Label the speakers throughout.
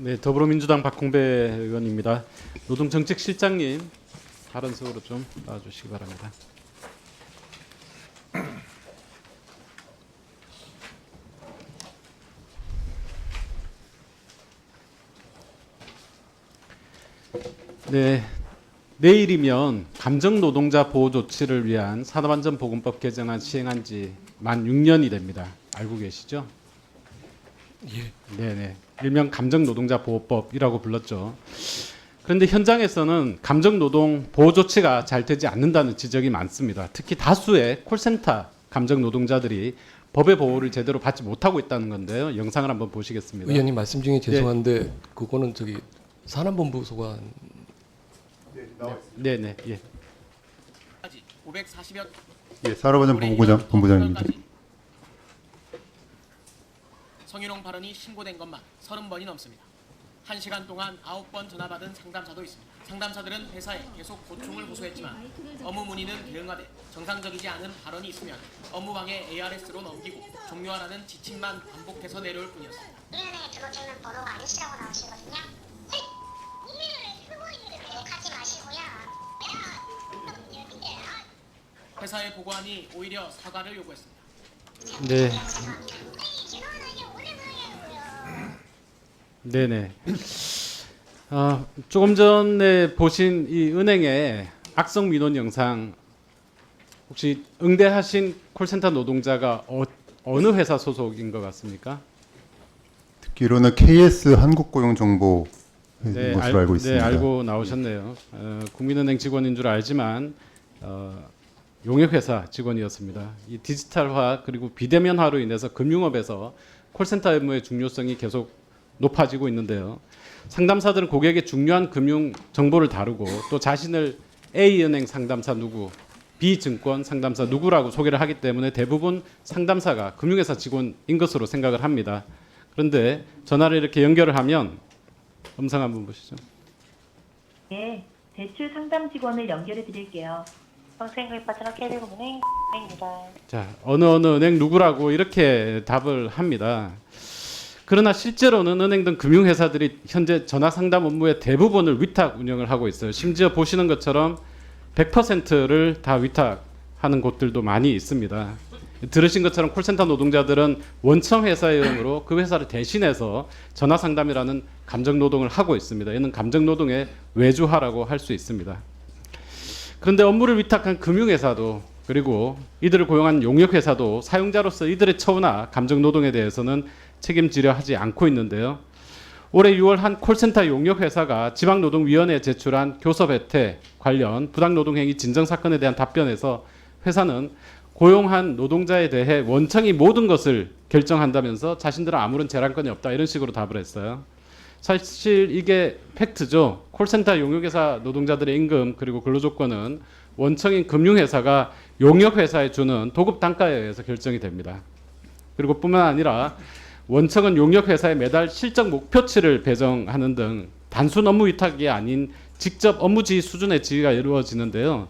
Speaker 1: 네, 더불어민주당 박홍배 의원입니다. 노동정책실장님 다른 서으로 좀 나와주시기 바랍니다. 네, 내일이면 감정노동자 보호 조치를 위한 산업안전보건법 개정안 시행한 지 만 6년이 됩니다. 알고 계시죠?
Speaker 2: 예.
Speaker 1: 네네. 일명 감정노동자보호법이라고 불렀죠. 그런데 현장에서는 감정노동 보호 조치가 잘 되지 않는다는 지적이 많습니다. 특히 다수의 콜센터 감정노동자들이 법의 보호를 제대로 받지 못하고 있다는 건데요. 영상을 한번 보시겠습니다.
Speaker 2: 의원님 말씀 중에 죄송한데 그거는 저기 산안본부 소관
Speaker 1: 네네. 예.
Speaker 3: 540여
Speaker 4: 예, 산업안전본부장입니다.
Speaker 3: 성희롱 발언이 신고된 것만 30번이 넘습니다. 1시간 동안 9번 전화받은 상담사도 있습니다. 상담사들은 회사에 계속 고충을 호소했지만 업무 문의는 대응하되 정상적이지 않은 발언이 있으면 업무방해 ARS로 넘기고 종료하라는 지침만 반복해서 내려올 뿐이었습니다.
Speaker 5: 이면에 들어주는 번호가 아니시라고 나오시거든요. 이면에 쓰고 있는데 하지 마시고요.
Speaker 3: 회사에 보고하니 오히려 사과를 요구했습니다.
Speaker 1: 네. 네네. 조금 전에 보신 이 은행의 악성 민원 영상 혹시 응대하신 콜센터 노동자가 어느 회사 소속인 것 같습니까?
Speaker 4: 듣기로는 KS 한국고용정보
Speaker 1: 네,
Speaker 4: 것으로 알고 있습니다.
Speaker 1: 네, 알고 나오셨네요. 국민은행 직원인 줄 알지만 용역회사 직원이었습니다. 이 디지털화 그리고 비대면화로 인해서 금융업에서 콜센터 업무의 중요성이 계속 높아지고 있는데요. 상담사들은 고객의 중요한 금융 정보를 다루고 또 자신을 A은행 상담사 누구, B증권 상담사 누구라고 소개를 하기 때문에 대부분 상담사가 금융회사 직원인 것으로 생각을 합니다. 그런데 전화를 이렇게 연결을 하면 음성 한번 보시죠.
Speaker 6: 네, 대출 상담 직원을 연결해 드릴게요.
Speaker 7: 평생금융파트너 KB금융은행 입니다.
Speaker 1: 자, 어느 은행 누구라고 이렇게 답을 합니다. 그러나 실제로는 은행 등 금융회사들이 현재 전화 상담 업무의 대부분을 위탁 운영을 하고 있어요. 심지어 보시는 것처럼 100%를 다 위탁하는 곳들도 많이 있습니다. 들으신 것처럼 콜센터 노동자들은 원청 회사의 이름으로 그 회사를 대신해서 전화 상담이라는 감정 노동을 하고 있습니다. 이는 감정 노동의 외주화라고 할 수 있습니다. 그런데 업무를 위탁한 금융회사도 그리고 이들을 고용한 용역회사도 사용자로서 이들의 처우나 감정 노동에 대해서는 책임지려 하지 않고 있는데요. 올해 6월 한 콜센터 용역회사가 지방노동위원회에 제출한 교섭 혜택 관련 부당노동행위 진정사건에 대한 답변에서 회사는 고용한 노동자에 대해 원청이 모든 것을 결정한다면서 자신들은 아무런 재량권이 없다 이런 식으로 답을 했어요. 사실 이게 팩트죠. 콜센터 용역회사 노동자들의 임금 그리고 근로조건은 원청인 금융회사가 용역회사에 주는 도급 단가에 의해서 결정이 됩니다. 그리고 뿐만 아니라 원청은 용역회사에 매달 실적 목표치를 배정하는 등 단순 업무 위탁이 아닌 직접 업무 지휘 수준의 지휘가 이루어지는데요.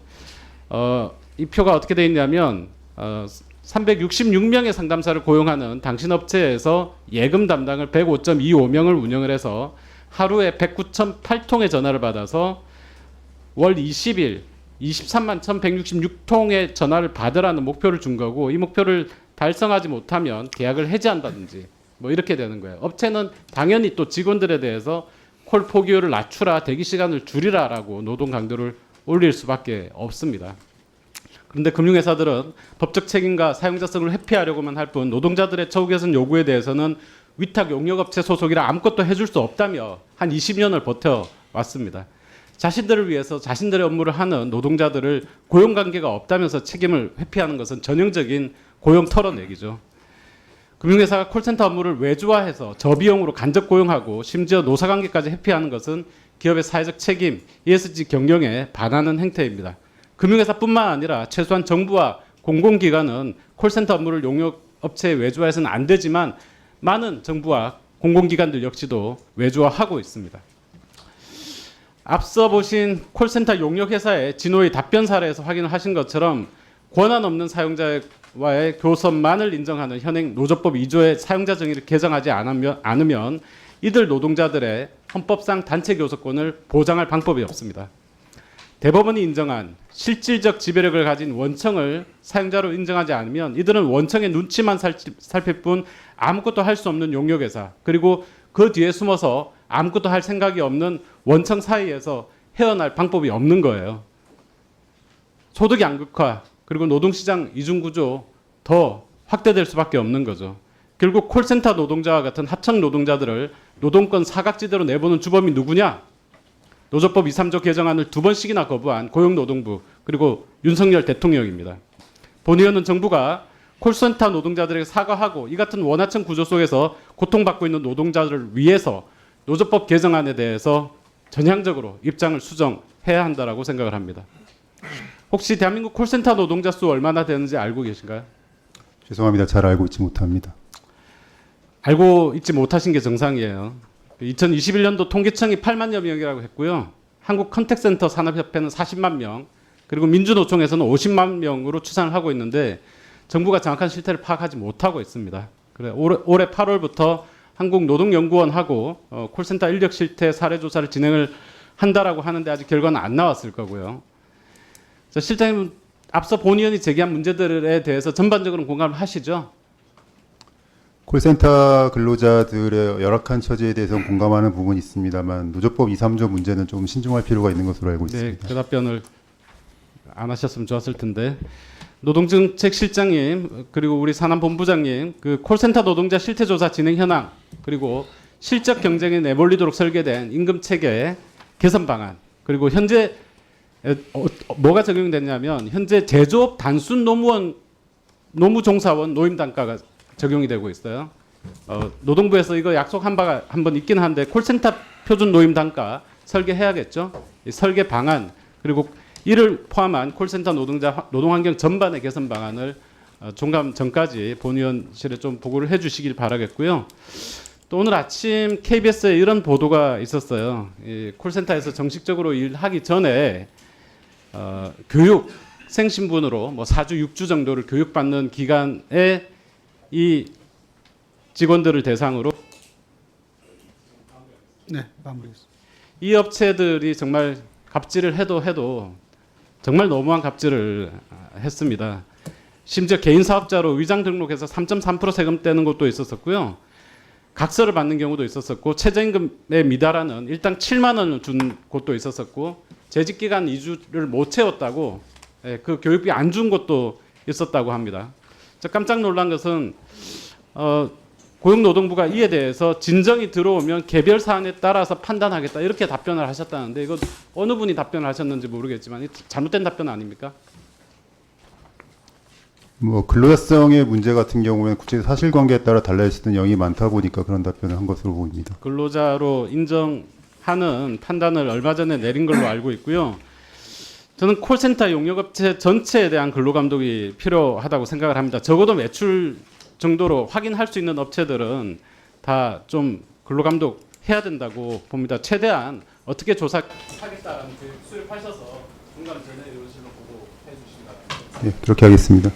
Speaker 1: 이 표가 어떻게 되어 있냐면 366명의 상담사를 고용하는 당신 업체에서 예금 담당을 105.25명을 운영을 해서 하루에 109,008통의 전화를 받아서 월 20일 23만 1,166통의 전화를 받으라는 목표를 준 거고 이 목표를 달성하지 못하면 계약을 해지한다든지 뭐 이렇게 되는 거예요. 업체는 당연히 또 직원들에 대해서 콜 포기율을 낮추라, 대기 시간을 줄이라라고 노동 강도를 올릴 수밖에 없습니다. 그런데 금융회사들은 법적 책임과 사용자성을 회피하려고만 할 뿐 노동자들의 처우 개선 요구에 대해서는 위탁 용역업체 소속이라 아무것도 해줄 수 없다며 한 20년을 버텨왔습니다. 자신들을 위해서 자신들의 업무를 하는 노동자들을 고용관계가 없다면서 책임을 회피하는 것은 전형적인 고용 털어내기죠. 금융회사가 콜센터 업무를 외주화해서 저비용으로 간접 고용하고 심지어 노사관계까지 회피하는 것은 기업의 사회적 책임, ESG 경영에 반하는 행태입니다. 금융회사뿐만 아니라 최소한 정부와 공공기관은 콜센터 업무를 용역업체에 외주화해서는 안 되지만 많은 정부와 공공기관들 역시도 외주화하고 있습니다. 앞서 보신 콜센터 용역회사의 진호의 답변 사례에서 확인을 하신 것처럼 권한 없는 사용자와의 교섭만을 인정하는 현행 노조법 2조의 사용자 정의를 개정하지 않으면 이들 노동자들의 헌법상 단체 교섭권을 보장할 방법이 없습니다. 대법원이 인정한 실질적 지배력을 가진 원청을 사용자로 인정하지 않으면 이들은 원청의 눈치만 살필 뿐 아무것도 할 수 없는 용역회사, 그리고 그 뒤에 숨어서 아무것도 할 생각이 없는 원청 사이에서 헤어날 방법이 없는 거예요. 소득 양극화, 그리고 노동시장 이중구조 더 확대될 수밖에 없는 거죠. 결국 콜센터 노동자와 같은 하청 노동자들을 노동권 사각지대로 내보는 주범이 누구냐? 노조법 2, 3조 개정안을 2번씩이나 거부한 고용노동부, 그리고 윤석열 대통령입니다. 본 의원은 정부가 콜센터 노동자들에게 사과하고 이 같은 원하청 구조 속에서 고통받고 있는 노동자들을 위해서 노조법 개정안에 대해서 전향적으로 입장을 수정해야 한다라고 생각을 합니다. 혹시 대한민국 콜센터 노동자 수 얼마나 되는지 알고 계신가요?
Speaker 4: 죄송합니다. 잘 알고 있지 못합니다.
Speaker 1: 알고 있지 못하신 게 정상이에요. 2021년도 통계청이 8만여 명이라고 했고요. 한국컨택센터 산업협회는 40만 명, 그리고 민주노총에서는 50만 명으로 추산을 하고 있는데 정부가 정확한 실태를 파악하지 못하고 있습니다. 그래 올해 8월부터 한국노동연구원하고 콜센터 인력 실태 사례 조사를 진행을 한다라고 하는데 아직 결과는 안 나왔을 거고요. 자, 실장님 앞서 본 의원이 제기한 문제들에 대해서 전반적으로 공감을 하시죠?
Speaker 4: 콜센터 근로자들의 열악한 처지에 대해서는 공감하는 부분이 있습니다만 노조법 2, 3조 문제는 좀 신중할 필요가 있는 것으로 알고
Speaker 1: 네,
Speaker 4: 있습니다.
Speaker 1: 그 답변을 안 하셨으면 좋았을 텐데. 노동정책실장님, 그리고 우리 산안본부장님, 그 콜센터 노동자 실태조사 진행 현황, 그리고 실적 경쟁에 내몰리도록 설계된 임금 체계 개선 방안, 그리고 현재 뭐가 적용됐냐면 현재 제조업 단순 노무종사원 노임 단가가 적용이 되고 있어요. 노동부에서 이거 약속한 바가 한번 있긴 한데 콜센터 표준 노임 단가 설계해야겠죠. 이 설계 방안, 그리고 이를 포함한 콜센터 노동자 노동환경 전반의 개선 방안을 종감 전까지 본의원실에 좀 보고를 해주시길 바라겠고요. 또 오늘 아침 KBS에 이런 보도가 있었어요. 이 콜센터에서 정식적으로 일하기 전에 교육생 신분으로 뭐 4주, 6주 정도를 교육받는 기간에 이 직원들을 대상으로
Speaker 8: 네, 마무리했습니다.
Speaker 1: 이 업체들이 정말 갑질을 해도 정말 너무한 갑질을 했습니다. 심지어 개인 사업자로 위장 등록해서 3.3% 세금 떼는 것도 있었었고요. 각서를 받는 경우도 있었었고 최저임금에 미달하는 일당 7만 원을 준 곳도 있었었고 재직 기간 2주를 못 채웠다고 그 교육비 안 준 것도 있었다고 합니다. 저 깜짝 놀란 것은 고용노동부가 이에 대해서 진정이 들어오면 개별 사안에 따라서 판단하겠다 이렇게 답변을 하셨다는데 이거 어느 분이 답변을 하셨는지 모르겠지만 잘못된 답변 아닙니까?
Speaker 4: 뭐 근로자성의 문제 같은 경우에는 구체 사실관계에 따라 달라질 수 있는 영이 많다 보니까 그런 답변을 한 것으로 보입니다.
Speaker 1: 근로자로 인정하는 판단을 얼마 전에 내린 걸로 알고 있고요. 저는 콜센터 용역업체 전체에 대한 근로감독이 필요하다고 생각을 합니다. 적어도 매출 정도로 확인할 수 있는 업체들은 다 좀 근로감독 해야 된다고 봅니다. 최대한 어떻게 조사하겠다는 그 수립하셔서 중간 전에 이런 식으로 보고해 주시기 바랍니다.
Speaker 4: 예, 그렇게 하겠습니다.